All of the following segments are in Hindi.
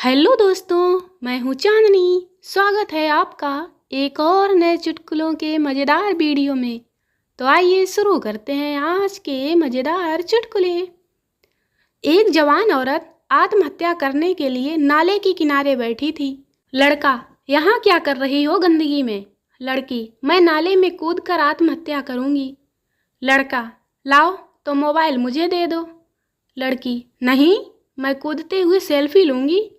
हेलो दोस्तों, मैं हूँ चांदनी। स्वागत है आपका एक और नए चुटकुलों के मज़ेदार वीडियो में। तो आइए शुरू करते हैं आज के मज़ेदार चुटकुले। एक जवान औरत आत्महत्या करने के लिए नाले के किनारे बैठी थी। लड़का, यहाँ क्या कर रही हो गंदगी में? लड़की, मैं नाले में कूद कर आत्महत्या करूँगी। लड़का, लाओ तो मोबाइल मुझे दे दो। लड़की, नहीं, मैं कूदते हुए सेल्फी लूँगी।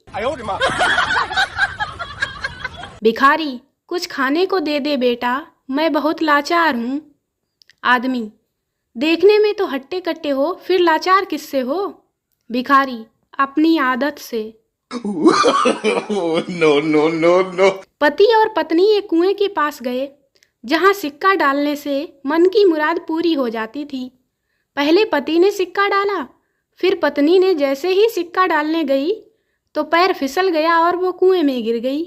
भिखारी, कुछ खाने को दे दे बेटा, मैं बहुत लाचार हूँ। आदमी, देखने में तो हट्टे कट्टे हो, फिर लाचार किससे हो? भिखारी, अपनी आदत से। no, no, no, no. पति और पत्नी एक कुएं के पास गए, जहाँ सिक्का डालने से मन की मुराद पूरी हो जाती थी। पहले पति ने सिक्का डाला, फिर पत्नी ने जैसे ही सिक्का डालने गई तो पैर फिसल गया और वो कुएं में गिर गई।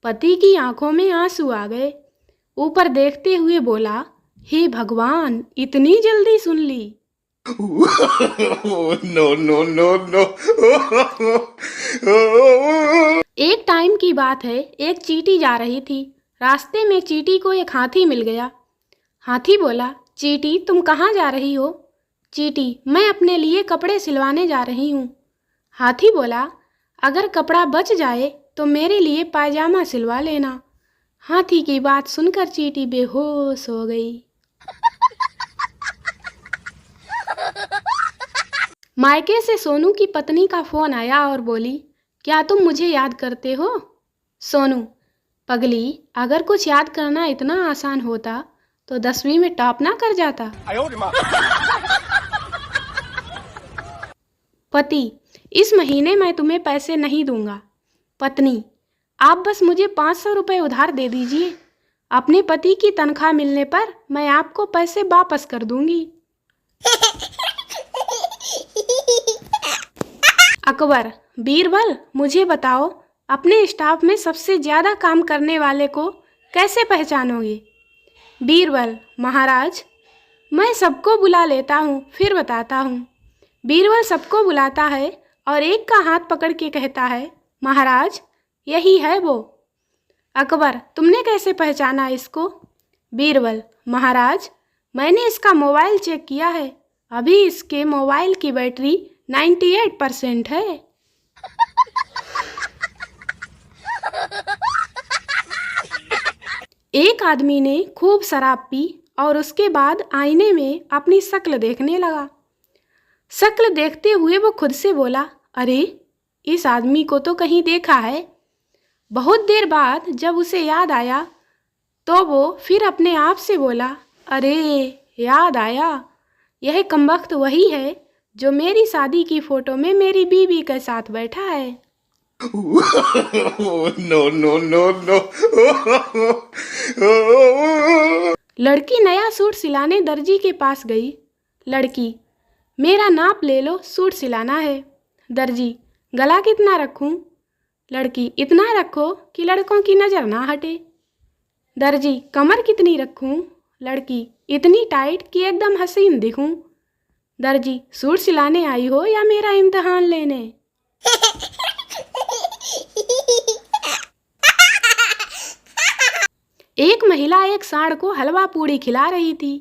पति की आंखों में आंसू आ गए। ऊपर देखते हुए बोला, हे भगवान, इतनी जल्दी सुन ली। no, no, no, no. एक टाइम की बात है, एक चींटी जा रही थी। रास्ते में चींटी को एक हाथी मिल गया। हाथी बोला, चींटी, तुम कहाँ जा रही हो? चींटी, मैं अपने लिए कपड़े सिलवाने जा रही हूँ। हाथी बोला, अगर कपड़ा बच जाए तो मेरे लिए पायजामा सिलवा लेना। हाथी की बात सुनकर चींटी बेहोश हो गई। मायके से सोनू की पत्नी का फोन आया और बोली, क्या तुम मुझे याद करते हो? सोनू, पगली, अगर कुछ याद करना इतना आसान होता तो 10वीं में टॉप ना कर जाता। पति, इस महीने मैं तुम्हें पैसे नहीं दूंगा। पत्नी, आप बस मुझे 500 रुपये उधार दे दीजिए। अपने पति की तनख्वाह मिलने पर मैं आपको पैसे वापस कर दूंगी। अकबर, बीरबल, मुझे बताओ, अपने स्टाफ में सबसे ज़्यादा काम करने वाले को कैसे पहचानोगे? बीरबल, महाराज, मैं सबको बुला लेता हूँ, फिर बताता हूँ। बीरबल सबको बुलाता है और एक का हाथ पकड़ के कहता है, महाराज, यही है वो। अकबर, तुमने कैसे पहचाना इसको? बीरबल, महाराज, मैंने इसका मोबाइल चेक किया है, अभी इसके मोबाइल की बैटरी 98% है। एक आदमी ने खूब शराब पी और उसके बाद आईने में अपनी शक्ल देखने लगा। शक्ल देखते हुए वो खुद से बोला, अरे, इस आदमी को तो कहीं देखा है। बहुत देर बाद जब उसे याद आया तो वो फिर अपने आप से बोला, अरे, याद आया, यह कमबख्त वही है जो मेरी शादी की फ़ोटो में मेरी बीवी के साथ बैठा है। no, no, no, no. लड़की नया सूट सिलाने दर्जी के पास गई। लड़की, मेरा नाप ले लो, सूट सिलाना है। दर्जी, गला कितना रखूं? लड़की, इतना रखो कि लड़कों की नज़र ना हटे। दर्जी, कमर कितनी रखूं? लड़की, इतनी टाइट कि एकदम हसीन दिखूं। दर्जी, सूट सिलाने आई हो या मेरा इम्तिहान लेने? एक महिला एक सांड को हलवा पूड़ी खिला रही थी।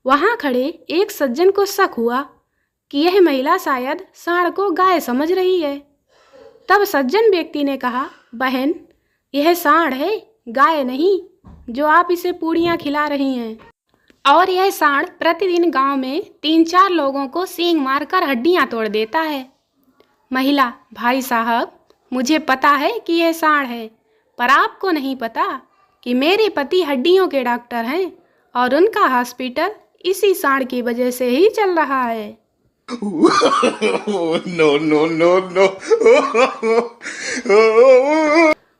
वहां खड़े एक सज्जन को शक हुआ कि यह महिला शायद सांड को गाय समझ रही है। तब सज्जन व्यक्ति ने कहा, बहन, यह सांड है, गाय नहीं, जो आप इसे पूड़ियाँ खिला रही हैं। और यह सांड प्रतिदिन गांव में 3-4 लोगों को सींग मारकर हड्डियां तोड़ देता है। महिला, भाई साहब, मुझे पता है कि यह सांड है, पर आपको नहीं पता कि मेरे पति हड्डियों के डॉक्टर हैं और उनका हॉस्पिटल इसी सांड की वजह से ही चल रहा है। no, no, no, no.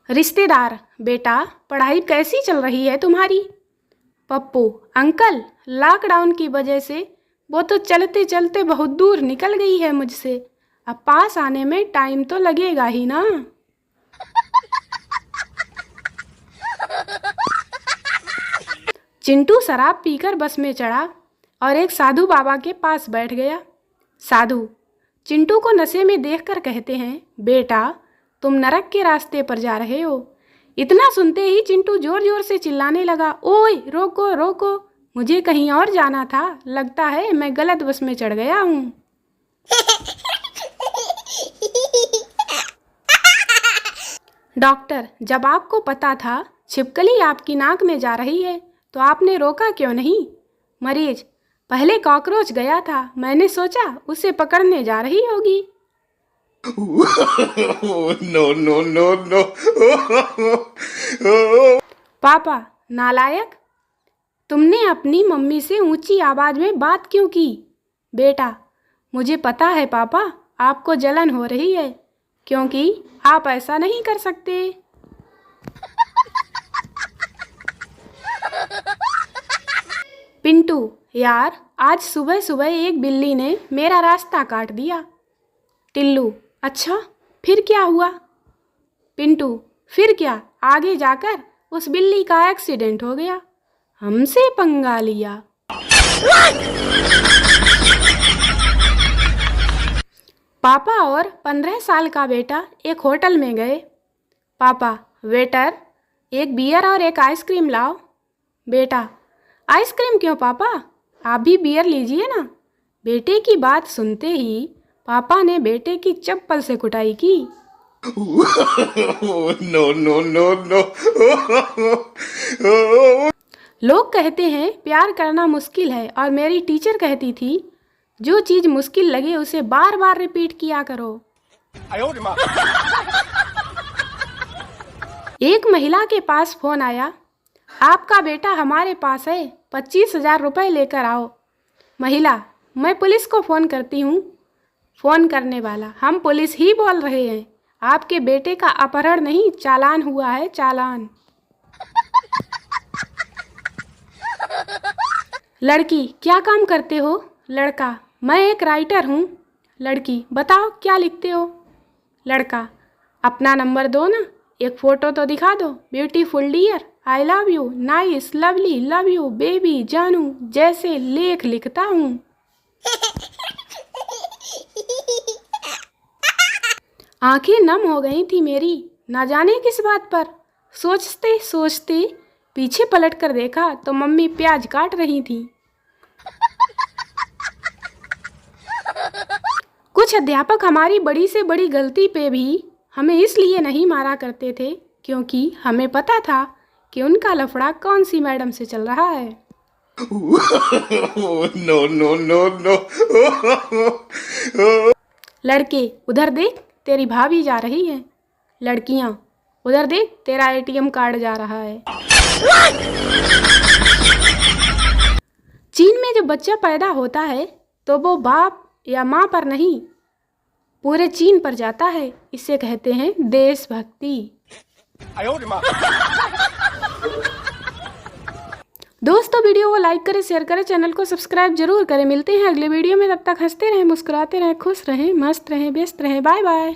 रिश्तेदार, बेटा, पढ़ाई कैसी चल रही है तुम्हारी? पप्पू, अंकल, लॉकडाउन की वजह से वो तो चलते चलते बहुत दूर निकल गई है मुझसे। अब पास आने में टाइम तो लगेगा ही ना। चिंटू शराब पीकर बस में चढ़ा और एक साधु बाबा के पास बैठ गया। साधु चिंटू को नशे में देखकर कहते हैं, बेटा, तुम नरक के रास्ते पर जा रहे हो। इतना सुनते ही चिंटू जोर जोर से चिल्लाने लगा, ओए रोको रोको, मुझे कहीं और जाना था, लगता है मैं गलत बस में चढ़ गया हूँ। डॉक्टर, जब आपको पता था छिपकली आपकी नाक में जा रही है तो आपने रोका क्यों नहीं? मरीज, पहले कॉकरोच गया था, मैंने सोचा उसे पकड़ने जा रही होगी। No, no, no, no. पापा, नालायक, तुमने अपनी मम्मी से ऊंची आवाज में बात क्यों की? बेटा, मुझे पता है पापा, आपको जलन हो रही है क्योंकि आप ऐसा नहीं कर सकते। पिंटू, यार आज सुबह सुबह एक बिल्ली ने मेरा रास्ता काट दिया। टिल्लू, अच्छा फिर क्या हुआ? पिंटू, फिर क्या, आगे जाकर उस बिल्ली का एक्सीडेंट हो गया, हमसे पंगा लिया। पापा और 15 साल का बेटा एक होटल में गए। पापा, वेटर, एक बियर और एक आइसक्रीम लाओ। बेटा, आइसक्रीम क्यों पापा, आप भी बियर लीजिए ना। बेटे की बात सुनते ही पापा ने बेटे की चप्पल से कुटाई की। No, no, no, no. लोग कहते हैं प्यार करना मुश्किल है और मेरी टीचर कहती थी जो चीज़ मुश्किल लगे उसे बार बार रिपीट किया करो। एक महिला के पास फोन आया, आपका बेटा हमारे पास है, 25,000 रुपये लेकर आओ। महिला, मैं पुलिस को फ़ोन करती हूँ। फ़ोन करने वाला, हम पुलिस ही बोल रहे हैं, आपके बेटे का अपहरण नहीं, चालान हुआ है, चालान। लड़की, क्या काम करते हो? लड़का, मैं एक राइटर हूँ। लड़की, बताओ क्या लिखते हो? लड़का, अपना नंबर दो ना, एक फ़ोटो तो दिखा दो। Beautiful dear, I love you, nice, lovely, love you, baby, जानू जैसे लेख लिखता हूँ। आंखें नम हो गई थी मेरी, ना जाने किस बात पर। सोचते सोचते पीछे पलट कर देखा तो मम्मी प्याज काट रही थी। कुछ अध्यापक हमारी बड़ी से बड़ी गलती पे भी हमें इसलिए नहीं मारा करते थे क्योंकि हमें पता था कि उनका लफड़ा कौन सी मैडम से चल रहा है। No, no, no, no. लड़के, उधर देख, तेरी भाभी जा रही है। लड़कियां, उधर देख, तेरा एटीएम कार्ड जा रहा है। चीन में जब बच्चा पैदा होता है तो वो बाप या माँ पर नहीं, पूरे चीन पर जाता है। इसे कहते हैं देशभक्ति। दोस्तों, वीडियो को लाइक करें, शेयर करें, चैनल को सब्सक्राइब जरूर करें। मिलते हैं अगले वीडियो में, तब तक हंसते रहें, मुस्कुराते रहें, खुश रहें, मस्त रहें, व्यस्त रहें। Bye bye.